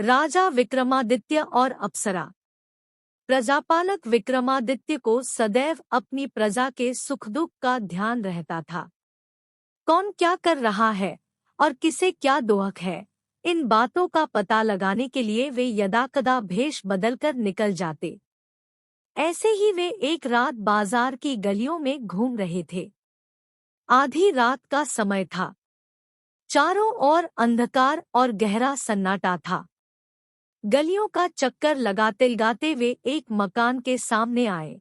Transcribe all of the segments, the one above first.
राजा विक्रमादित्य और अप्सरा। प्रजापालक विक्रमादित्य को सदैव अपनी प्रजा के सुख दुख का ध्यान रहता था। कौन क्या कर रहा है और किसे क्या दोहक है, इन बातों का पता लगाने के लिए वे यदाकदा भेष बदलकर निकल जाते। ऐसे ही वे एक रात बाजार की गलियों में घूम रहे थे। आधी रात का समय था। चारों ओर अंधकार और गहरा सन्नाटा था। गलियों का चक्कर लगाते लगाते वे एक मकान के सामने आए।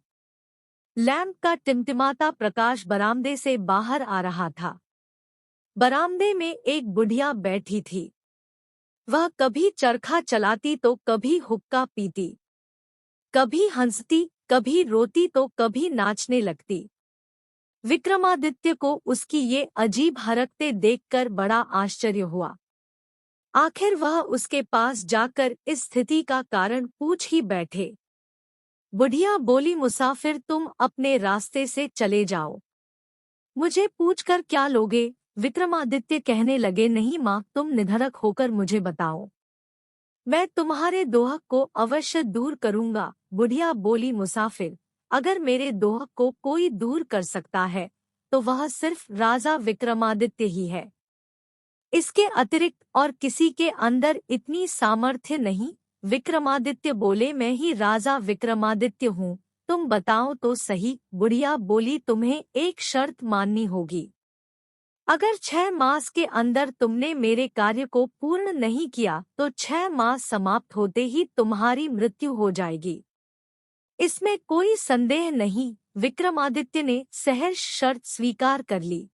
लैंप का टिमटिमाता प्रकाश बरामदे से बाहर आ रहा था। बरामदे में एक बुढ़िया बैठी थी। वह कभी चरखा चलाती तो कभी हुक्का पीती, कभी हंसती, कभी रोती तो कभी नाचने लगती। विक्रमादित्य को उसकी ये अजीब हरकतें देखकर बड़ा आश्चर्य हुआ। आखिर वह उसके पास जाकर इस स्थिति का कारण पूछ ही बैठे। बुढ़िया बोली, मुसाफिर तुम अपने रास्ते से चले जाओ, मुझे पूछकर क्या लोगे। विक्रमादित्य कहने लगे, नहीं माँ, तुम निधड़क होकर मुझे बताओ, मैं तुम्हारे दोहक को अवश्य दूर करूंगा। बुढ़िया बोली, मुसाफिर, अगर मेरे दोहक को कोई दूर कर सकता है तो वह सिर्फ राजा विक्रमादित्य ही है। इसके अतिरिक्त और किसी के अंदर इतनी सामर्थ्य नहीं। विक्रमादित्य बोले, मैं ही राजा विक्रमादित्य हूँ, तुम बताओ तो सही। बुढ़िया बोली, तुम्हें एक शर्त माननी होगी। अगर 6 मास के अंदर तुमने मेरे कार्य को पूर्ण नहीं किया तो 6 मास समाप्त होते ही तुम्हारी मृत्यु हो जाएगी। इसमें कोई संदेह नहीं। विक्रमादित्य ने सहर्ष शर्त स्वीकार कर ली।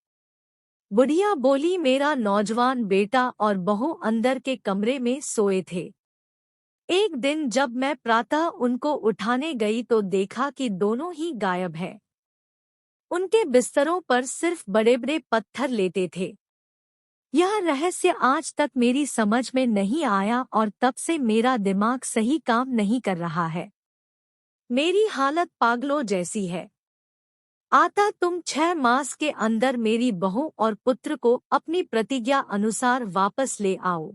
बुढ़िया बोली, मेरा नौजवान बेटा और बहू अंदर के कमरे में सोए थे। एक दिन जब मैं प्रातः उनको उठाने गई तो देखा कि दोनों ही गायब हैं। उनके बिस्तरों पर सिर्फ बड़े बड़े पत्थर लेटे थे। यह रहस्य आज तक मेरी समझ में नहीं आया और तब से मेरा दिमाग सही काम नहीं कर रहा है। मेरी हालत पागलों जैसी है। आता तुम 6 मास के अंदर मेरी बहू और पुत्र को अपनी प्रतिज्ञा अनुसार वापस ले आओ,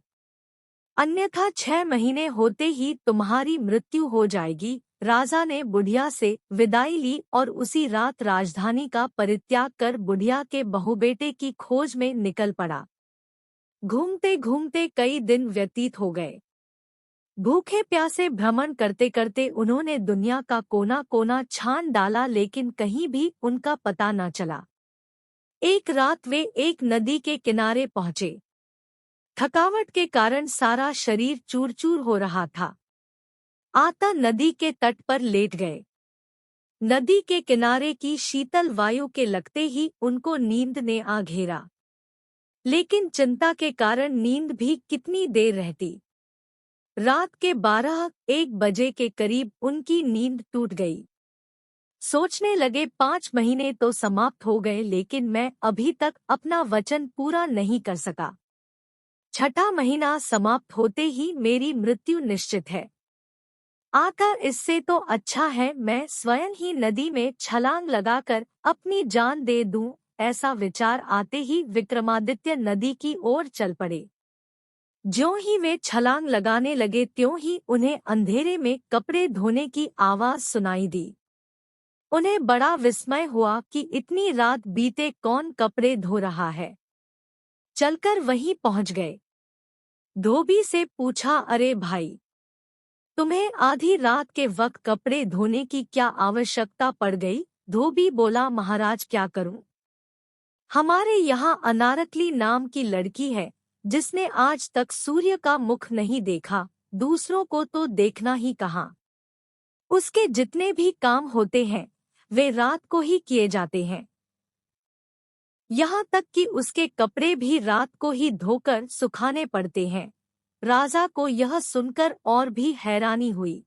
अन्यथा 6 महीने होते ही तुम्हारी मृत्यु हो जाएगी। राजा ने बुढ़िया से विदाई ली और उसी रात राजधानी का परित्याग कर बुढ़िया के बहुबेटे की खोज में निकल पड़ा। घूमते घूमते कई दिन व्यतीत हो गए। भूखे प्यासे भ्रमण करते करते उन्होंने दुनिया का कोना कोना छान डाला, लेकिन कहीं भी उनका पता न चला। एक रात वे एक नदी के किनारे पहुंचे। थकावट के कारण सारा शरीर चूर चूर हो रहा था। आता नदी के तट पर लेट गए। नदी के किनारे की शीतल वायु के लगते ही उनको नींद ने आ घेरा, लेकिन चिंता के कारण नींद भी कितनी देर रहती। रात के 12-1 बजे के करीब उनकी नींद टूट गई। सोचने लगे, 5 महीने तो समाप्त हो गए, लेकिन मैं अभी तक अपना वचन पूरा नहीं कर सका। 6ठा महीना समाप्त होते ही मेरी मृत्यु निश्चित है। आता इससे तो अच्छा है मैं स्वयं ही नदी में छलांग लगाकर अपनी जान दे दूं। ऐसा विचार आते ही विक्रमादित्य नदी की ओर चल पड़े। ज्यों ही वे छलांग लगाने लगे त्यों ही उन्हें अंधेरे में कपड़े धोने की आवाज सुनाई दी। उन्हें बड़ा विस्मय हुआ कि इतनी रात बीते कौन कपड़े धो रहा है। चलकर वहीं पहुंच गए। धोबी से पूछा, अरे भाई, तुम्हें आधी रात के वक्त कपड़े धोने की क्या आवश्यकता पड़ गई? धोबी बोला, महाराज क्या करूं, हमारे यहाँ अनारकली नाम की लड़की है जिसने आज तक सूर्य का मुख नहीं देखा, दूसरों को तो देखना ही कहाँ। उसके जितने भी काम होते हैं वे रात को ही किए जाते हैं। यहाँ तक कि उसके कपड़े भी रात को ही धोकर सुखाने पड़ते हैं। राजा को यह सुनकर और भी हैरानी हुई।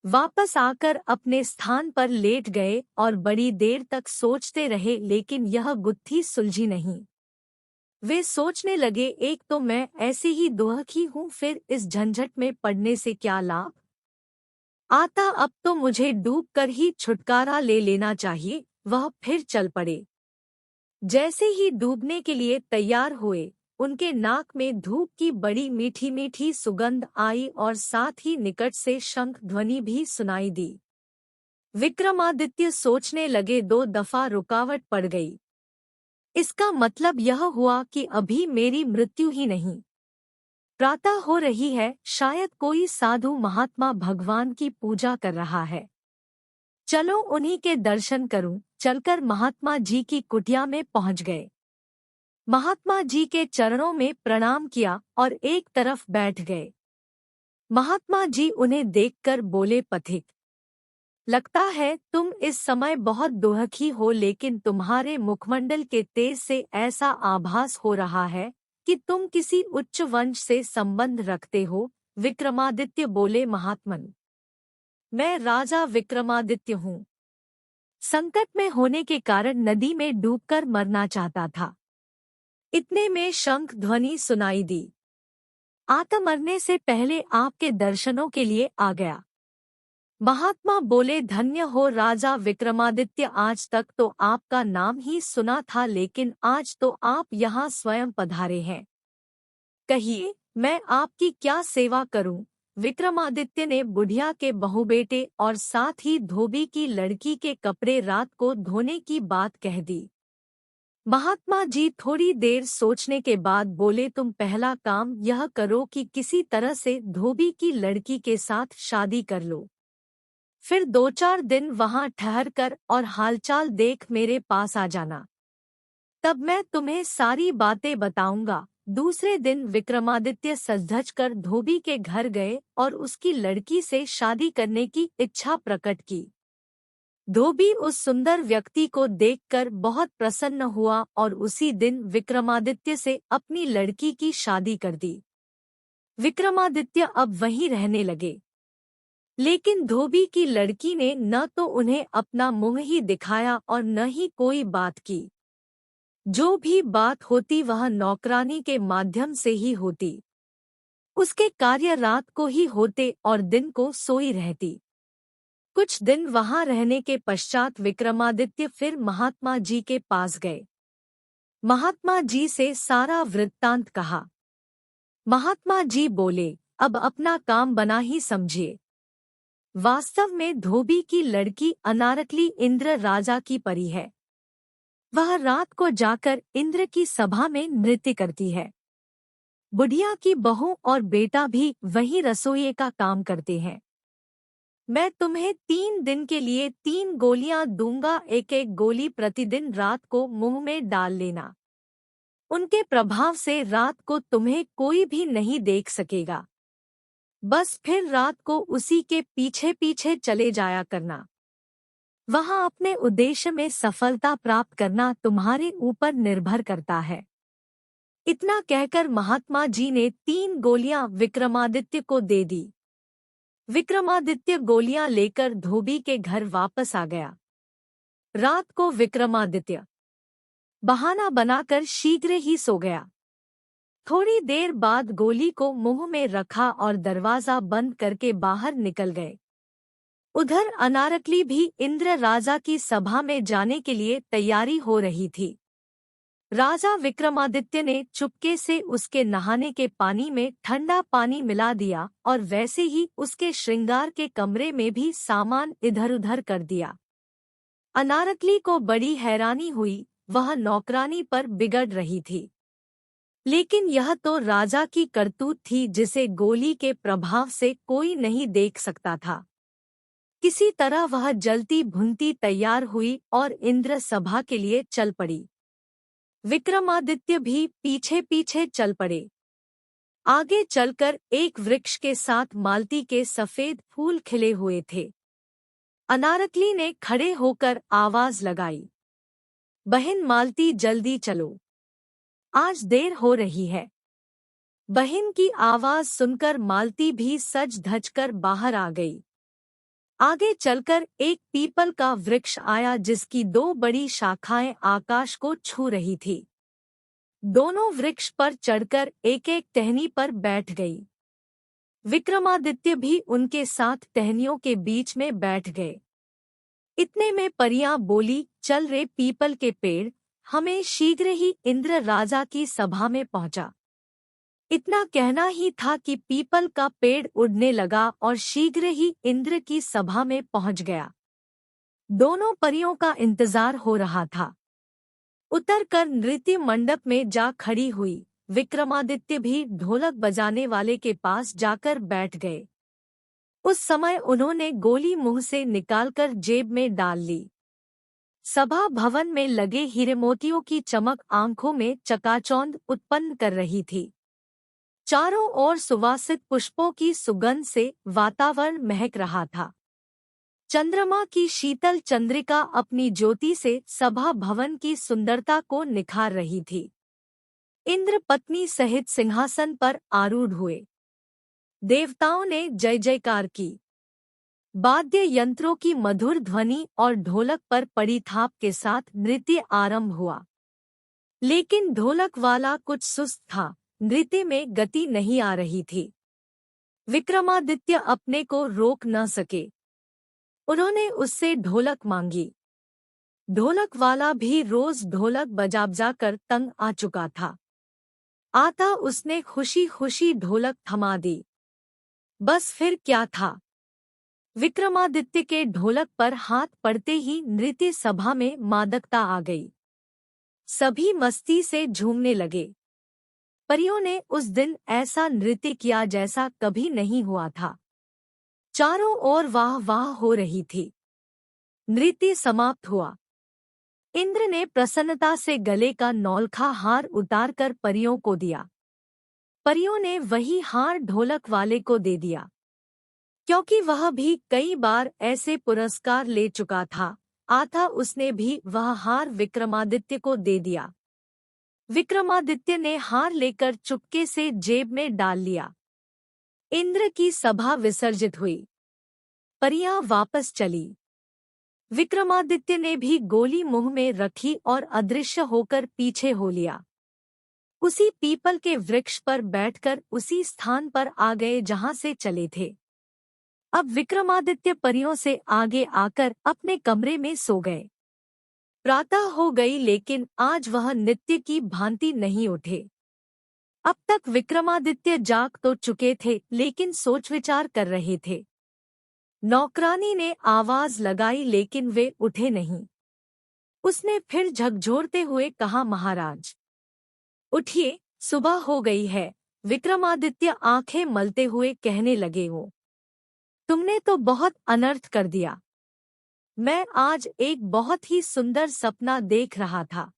वापस आकर अपने स्थान पर लेट गए और बड़ी देर तक सोचते रहे, लेकिन यह गुत्थी सुलझी नहीं। वे सोचने लगे, एक तो मैं ऐसे ही दुहखी हूँ, फिर इस झंझट में पड़ने से क्या लाभ। आता अब तो मुझे डूबकर ही छुटकारा ले लेना चाहिए। वह फिर चल पड़े। जैसे ही डूबने के लिए तैयार हुए उनके नाक में धूप की बड़ी मीठी मीठी सुगंध आई और साथ ही निकट से शंख ध्वनि भी सुनाई दी। विक्रमादित्य सोचने लगे, 2 दफा रुकावट पड़ गई। इसका मतलब यह हुआ कि अभी मेरी मृत्यु ही नहीं। प्रातः हो रही है, शायद कोई साधु महात्मा भगवान की पूजा कर रहा है। चलो उन्हीं के दर्शन करूं। चलकर महात्मा जी की कुटिया में पहुंच गए। महात्मा जी के चरणों में प्रणाम किया और एक तरफ बैठ गए। महात्मा जी उन्हें देखकर बोले, पथिक, लगता है तुम इस समय बहुत दुखी हो, लेकिन तुम्हारे मुखमंडल के तेज से ऐसा आभास हो रहा है कि तुम किसी उच्च वंश से संबंध रखते हो। विक्रमादित्य बोले, महात्मन, मैं राजा विक्रमादित्य हूँ। संकट में होने के कारण नदी में डूबकर मरना चाहता था। इतने में शंख ध्वनि सुनाई दी। आत्मा मरने से पहले आपके दर्शनों के लिए आ गया। महात्मा बोले, धन्य हो राजा विक्रमादित्य, आज तक तो आपका नाम ही सुना था, लेकिन आज तो आप यहाँ स्वयं पधारे हैं। कहिए, मैं आपकी क्या सेवा करूं? विक्रमादित्य ने बुढ़िया के बहुबेटे और साथ ही धोबी की लड़की के कपड़े रात को धोने की बात कह दी। महात्मा जी थोड़ी देर सोचने के बाद बोले, तुम पहला काम यह करो कि किसी तरह से धोबी की लड़की के साथ शादी कर लो। फिर 2-4 दिन वहां ठहर कर और हालचाल देख मेरे पास आ जाना। तब मैं तुम्हें सारी बातें बताऊंगा। दूसरे दिन विक्रमादित्य सज-धज कर धोबी के घर गए और उसकी लड़की से शादी करने की इच्छा प्रकट की। धोबी उस सुंदर व्यक्ति को देखकर बहुत प्रसन्न हुआ और उसी दिन विक्रमादित्य से अपनी लड़की की शादी कर दी। विक्रमादित्य अब वहीं रहने लगे, लेकिन धोबी की लड़की ने न तो उन्हें अपना मुंह ही दिखाया और न ही कोई बात की। जो भी बात होती वह नौकरानी के माध्यम से ही होती। उसके कार्य रात को ही होते और दिन को सोई रहती। कुछ दिन वहां रहने के पश्चात विक्रमादित्य फिर महात्मा जी के पास गए। महात्मा जी से सारा वृत्तांत कहा। महात्मा जी बोले, अब अपना काम बना ही समझिए। वास्तव में धोबी की लड़की अनारकली इंद्र राजा की परी है। वह रात को जाकर इंद्र की सभा में नृत्य करती है। बुढ़िया की बहू और बेटा भी वही रसोइये का काम करते हैं। मैं तुम्हें 3 दिन के लिए 3 गोलियां दूंगा, एक एक गोली प्रतिदिन रात को मुंह में डाल लेना। उनके प्रभाव से रात को तुम्हें कोई भी नहीं देख सकेगा। बस फिर रात को उसी के पीछे पीछे चले जाया करना। वहां अपने उद्देश्य में सफलता प्राप्त करना तुम्हारे ऊपर निर्भर करता है। इतना कहकर महात्मा जी ने 3 गोलियां विक्रमादित्य को दे दी। विक्रमादित्य गोलियां लेकर धोबी के घर वापस आ गया। रात को विक्रमादित्य बहाना बनाकर शीघ्र ही सो गया। थोड़ी देर बाद गोली को मुंह में रखा और दरवाजा बंद करके बाहर निकल गए। उधर अनारकली भी इंद्र राजा की सभा में जाने के लिए तैयारी हो रही थी। राजा विक्रमादित्य ने चुपके से उसके नहाने के पानी में ठंडा पानी मिला दिया और वैसे ही उसके श्रृंगार के कमरे में भी सामान इधर-उधर कर दिया। अनारकली को बड़ी हैरानी हुई, वह नौकरानी पर बिगड़ रही थी। लेकिन यह तो राजा की करतूत थी जिसे गोली के प्रभाव से कोई नहीं देख सकता था। किसी तरह वह जलती भुनती तैयार हुई और इंद्र सभा के लिए चल पड़ी। विक्रमादित्य भी पीछे पीछे चल पड़े। आगे चलकर एक वृक्ष के साथ मालती के सफेद फूल खिले हुए थे। अनारकली ने खड़े होकर आवाज लगाई, बहन मालती, जल्दी चलो, आज देर हो रही है। बहन की आवाज सुनकर मालती भी सज धज कर बाहर आ गई। आगे चलकर एक पीपल का वृक्ष आया जिसकी 2 बड़ी शाखाएं आकाश को छू रही थी। दोनों वृक्ष पर चढ़कर एक एक टहनी पर बैठ गई। विक्रमादित्य भी उनके साथ टहनियों के बीच में बैठ गए। इतने में परियां बोली, चल रे पीपल के पेड़, हमें शीघ्र ही इंद्र राजा की सभा में पहुंचा। इतना कहना ही था कि पीपल का पेड़ उड़ने लगा और शीघ्र ही इंद्र की सभा में पहुंच गया। दोनों परियों का इंतजार हो रहा था। उतरकर नृत्य मंडप में जा खड़ी हुई। विक्रमादित्य भी ढोलक बजाने वाले के पास जाकर बैठ गए। उस समय उन्होंने गोली मुंह से निकालकर जेब में डाल ली। सभा भवन में लगे हीरे मोतियों की चमक आंखों में चकाचौंध उत्पन्न कर रही थी। चारों ओर सुवासित पुष्पों की सुगंध से वातावरण महक रहा था। चंद्रमा की शीतल चंद्रिका अपनी ज्योति से सभा भवन की सुंदरता को निखार रही थी। इंद्र पत्नी सहित सिंहासन पर आरूढ़ हुए। देवताओं ने जय जयकार की। वाद्य यंत्रों की मधुर ध्वनि और ढोलक पर पड़ी थाप के साथ नृत्य आरंभ हुआ। लेकिन ढोलक वाला कुछ सुस्त था, नृत्य में गति नहीं आ रही थी। विक्रमादित्य अपने को रोक न सके। उन्होंने उससे ढोलक मांगी। ढोलक वाला भी रोज ढोलक बजा कर तंग आ चुका था। आता उसने खुशी खुशी ढोलक थमा दी। बस फिर क्या था। विक्रमादित्य के ढोलक पर हाथ पड़ते ही नृत्य सभा में मादकता आ गई। सभी मस्ती से झूमने लगे। परियों ने उस दिन ऐसा नृत्य किया जैसा कभी नहीं हुआ था। चारों ओर वाह वाह हो रही थी। नृत्य समाप्त हुआ। इंद्र ने प्रसन्नता से गले का नौलखा हार उतारकर परियों को दिया। परियों ने वही हार ढोलक वाले को दे दिया। क्योंकि वह भी कई बार ऐसे पुरस्कार ले चुका था, आता उसने भी वह हार विक्रमादित्य को दे दिया। विक्रमादित्य ने हार लेकर चुपके से जेब में डाल लिया। इंद्र की सभा विसर्जित हुई। परियां वापस चली। विक्रमादित्य ने भी गोली मुंह में रखी और अदृश्य होकर पीछे हो लिया। उसी पीपल के वृक्ष पर बैठकर उसी स्थान पर आ गए जहां से चले थे। अब विक्रमादित्य परियों से आगे आकर अपने कमरे में सो गए। प्रातः हो गई लेकिन आज वह नित्य की भांति नहीं उठे। अब तक विक्रमादित्य जाग तो चुके थे लेकिन सोच विचार कर रहे थे। नौकरानी ने आवाज लगाई लेकिन वे उठे नहीं। उसने फिर झकझोरते हुए कहा, महाराज उठिए, सुबह हो गई है। विक्रमादित्य आंखें मलते हुए कहने लगे, हो तुमने तो बहुत अनर्थ कर दिया। मैं आज एक बहुत ही सुंदर सपना देख रहा था।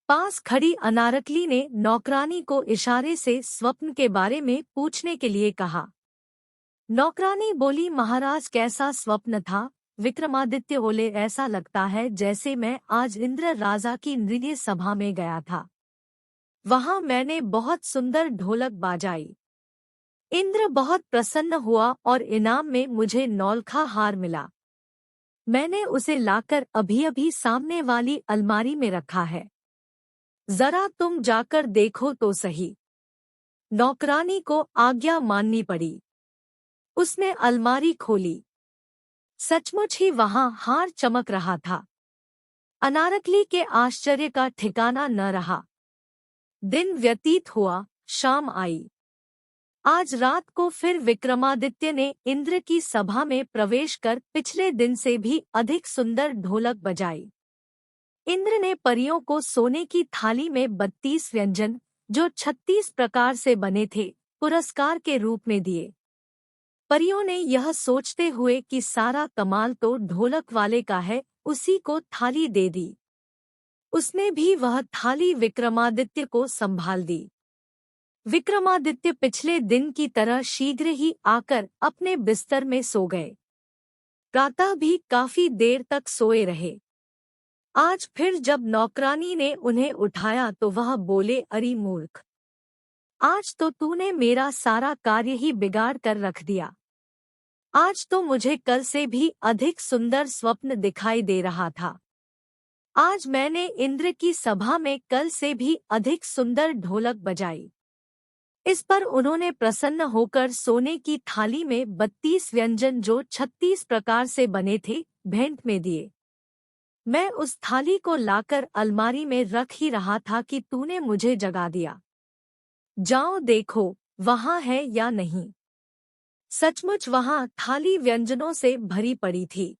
पास खड़ी अनारकली ने नौकरानी को इशारे से स्वप्न के बारे में पूछने के लिए कहा। नौकरानी बोली, महाराज कैसा स्वप्न था। विक्रमादित्य बोले, ऐसा लगता है जैसे मैं आज इंद्र राजा की नृत्य सभा में गया था। वहां मैंने बहुत सुंदर ढोलक बजाई। इंद्र बहुत प्रसन्न हुआ और इनाम में मुझे नौलखा हार मिला। मैंने उसे लाकर अभी अभी सामने वाली अलमारी में रखा है। जरा तुम जाकर देखो तो सही। नौकरानी को आज्ञा माननी पड़ी। उसने अलमारी खोली। सचमुच ही वहां हार चमक रहा था। अनारकली के आश्चर्य का ठिकाना न रहा। दिन व्यतीत हुआ, शाम आई। आज रात को फिर विक्रमादित्य ने इंद्र की सभा में प्रवेश कर पिछले दिन से भी अधिक सुंदर ढोलक बजाई। इंद्र ने परियों को सोने की थाली में 32 व्यंजन, जो 36 प्रकार से बने थे, पुरस्कार के रूप में दिए। परियों ने यह सोचते हुए कि सारा कमाल तो ढोलक वाले का है, उसी को थाली दे दी। उसने भी वह थाली विक्रमादित्य को संभाल दी। विक्रमादित्य पिछले दिन की तरह शीघ्र ही आकर अपने बिस्तर में सो गए। प्रातः भी काफी देर तक सोए रहे। आज फिर जब नौकरानी ने उन्हें उठाया तो वह बोले, अरे मूर्ख, आज तो तूने मेरा सारा कार्य ही बिगाड़ कर रख दिया। आज तो मुझे कल से भी अधिक सुंदर स्वप्न दिखाई दे रहा था। आज मैंने इंद्र की सभा में कल से भी अधिक सुंदर ढोलक बजाई। इस पर उन्होंने प्रसन्न होकर सोने की थाली में 32 व्यंजन, जो 36 प्रकार से बने थे, भेंट में दिए। मैं उस थाली को लाकर अलमारी में रख ही रहा था कि तूने मुझे जगा दिया। जाओ देखो, वहां है या नहीं। सचमुच वहां थाली व्यंजनों से भरी पड़ी थी।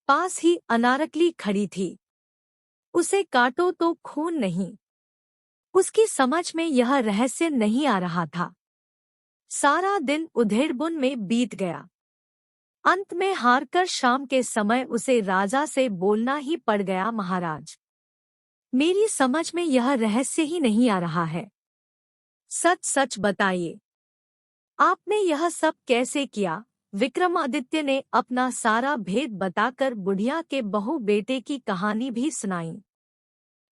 पास ही अनारकली खड़ी थी। उसे काटो तो खून नहीं। उसकी समझ में यह रहस्य नहीं आ रहा था। सारा दिन उधेड़बुन में बीत गया। अंत में हारकर शाम के समय उसे राजा से बोलना ही पड़ गया, महाराज, मेरी समझ में यह रहस्य ही नहीं आ रहा है। सच सच बताइए, आपने यह सब कैसे किया? विक्रमादित्य ने अपना सारा भेद बताकर बुढ़िया के बहू बेटे की कहानी भी सुनाई।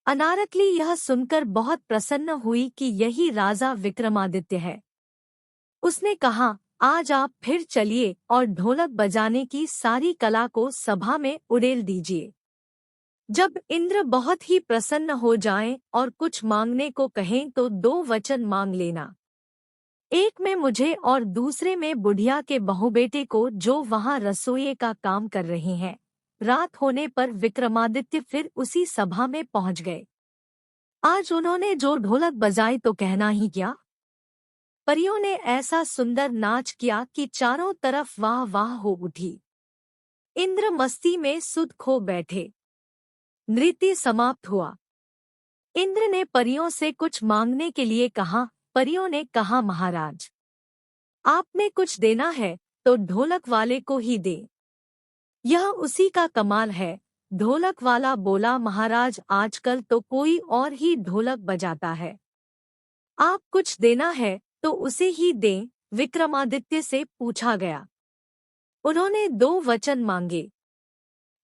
अनारकली यह सुनकर बहुत प्रसन्न हुई कि यही राजा विक्रमादित्य है। उसने कहा, आज आप फिर चलिए और ढोलक बजाने की सारी कला को सभा में उड़ेल दीजिए। जब इंद्र बहुत ही प्रसन्न हो जाएं और कुछ मांगने को कहें तो 2 वचन मांग लेना। एक में मुझे और दूसरे में बुढ़िया के बहुबेटे को, जो वहां रसोइये का काम कर रहे हैं। रात होने पर विक्रमादित्य फिर उसी सभा में पहुंच गए। आज उन्होंने जो ढोलक बजाई तो कहना ही क्या। परियों ने ऐसा सुंदर नाच किया कि चारों तरफ वाह वाह हो उठी। इंद्र मस्ती में सुध खो बैठे। नृत्य समाप्त हुआ। इंद्र ने परियों से कुछ मांगने के लिए कहा। परियों ने कहा, महाराज, आपने कुछ देना है तो ढोलक वाले को ही दे। यह उसी का कमाल है। ढोलक वाला बोला, महाराज, आजकल तो कोई और ही ढोलक बजाता है। आप कुछ देना है तो उसे ही दें। विक्रमादित्य से पूछा गया। उन्होंने 2 वचन मांगे।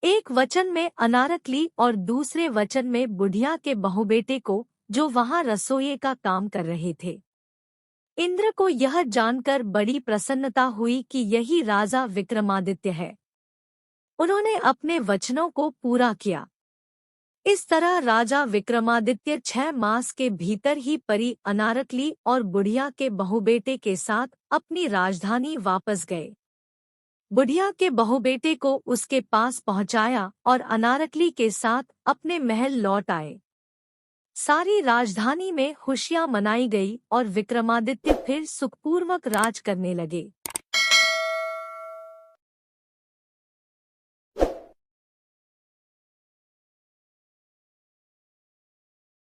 एक वचन में अनारकली और दूसरे वचन में बुढ़िया के बहुबेटे को, जो वहां रसोइये का काम कर रहे थे। इंद्र को यह जानकर बड़ी प्रसन्नता हुई कि यही राजा विक्रमादित्य है। उन्होंने अपने वचनों को पूरा किया। इस तरह राजा विक्रमादित्य 6 मास के भीतर ही परी अनारकली और बुढ़िया के बहुबेटे के साथ अपनी राजधानी वापस गए। बुढ़िया के बहुबेटे को उसके पास पहुंचाया और अनारकली के साथ अपने महल लौट आए। सारी राजधानी में खुशियां मनाई गई और विक्रमादित्य फिर सुखपूर्वक राज करने लगे।